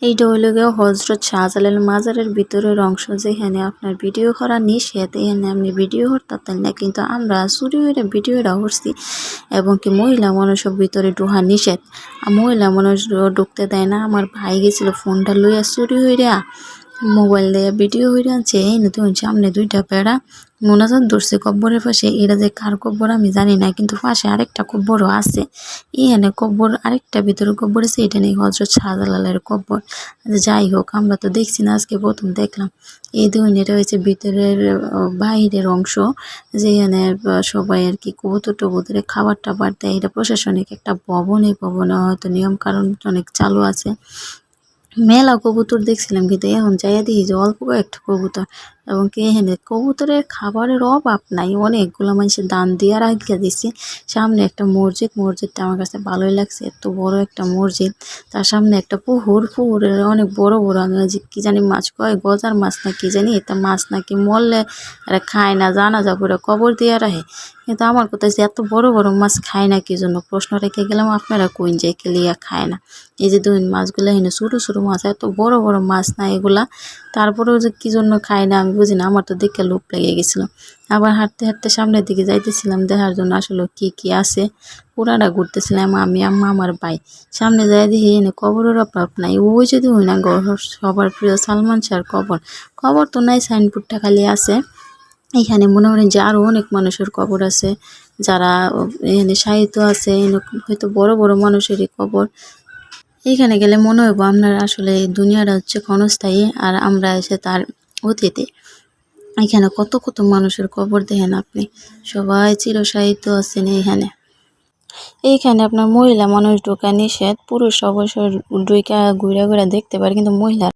এইটা হইল গিয়ে হজরত শাহজালাল মাজারের ভিতরের অংশ, যেখানে আপনার ভিডিও করা নিষেধ। এখানে আপনি ভিডিও করতেন না, কিন্তু আমরা চুরি হয়ে ভিডিওটা করছি। এবং কি মহিলা মানুষের ভিতরে ঢোকা নিষেধ, মহিলা মানুষ ঢুকতে দেয় না। আমার ভাই গেছিল ফোনটা লইয়া চুরি হইয়া মোবাইল দিয়ে ভিডিও হইয়া আনছে। এই নতুন সামনে দুইটা বেড়া মোনাজাত ধরছে কব্বরের পাশে। এরা যে কার কব্বর আমি জানি না, কিন্তু পাশে আরেকটা কব্বরও আছে। এখানে কব্বর আরেকটা ভিতরে কব্বর আছে, এটা নেই হজরত শাহজালালের কব্বর। যাই হোক, আমরা তো দেখছি না, আজকে প্রথম দেখলাম। এই ধরুন, এটা হয়েছে ভিতরের বাহিরের অংশ, যেখানে সবাই আর কি কবুতর টবুতরে খাবার টাবার দেয়। এটা প্রশাসনিক একটা ভবন। এই ভবনে হয়তো নিয়ম কানুন অনেক চালু আছে। মেলা কবুতর দেখছিলাম, কিন্তু এখন যাইয়া দেখি যে অল্প কয়েকটা কবুতর। এবং কি এখানে কবুতরের খাবারের অভাব নাই, অনেকগুলো মানুষের দান দিয়ে রাখিয়া দিচ্ছে। সামনে একটা মসজিদ, মসজিদটা আমার কাছে ভালোই লাগছে, এত বড় একটা মসজিদ। তার সামনে একটা পুকুর, পুকুরের অনেক বড় বড় কি জানি মাছ কয়, গজার মাছ না কি জানি, এটা মাছ নাকি মরলে এরা খায় না, জানা যা করে কবর দিয়ে রাখে। কিন্তু আমার কোথায় এত বড় বড় মাছ খায় না কি জন্য প্রশ্ন রেখে গেলাম, আপনারা কইন যে কেলিয়া খায় না। এই যে দুই মাছগুলো এখানে ছোটো ছোটো মাছ, এত বড় বড় মাছ না এগুলা, তারপরেও যে কি জন্য খায় না আমি বুঝি না। আমার তো দেখে লোভ লেগে গেছিলো। আবার হাঁটতে হাঁটতে সামনের দিকে যাইতেছিলাম দেখার জন্য আসলে কি কি আছে। পুরাটা ঘুরতেছিলাম আমি, আম্মা, আমার ভাই। সামনে যাই দেখি এনে কবরের অভাব নাই। ওই যদি হই না সবার প্রিয় সালমান শাহর কবর। কবর তো নাই, সাইনবোর্ডটা খালি আছে। এখানে মনে হয় যে আরো অনেক মানুষের কবর আছে, যারা এখানে সাহিত্য আছে। হয়তো বড় বড় মানুষেরই কবর। এখানে গেলে মনে হইব আপনার আসলে এই দুনিয়াটা হচ্ছে ক্ষণস্থায়ী, আর আমরা এসে তার অতীতে। এখানে কত কত মানুষের কবর দেখেন আপনি, সবাই চিরসাহিত্য আছেন এখানে। এইখানে আপনার মহিলা মানুষ ঢোকা নিষেধ, পুরুষ অবসর ঢুকা ঘুরে ঘুরে দেখতে পারে, কিন্তু মহিলা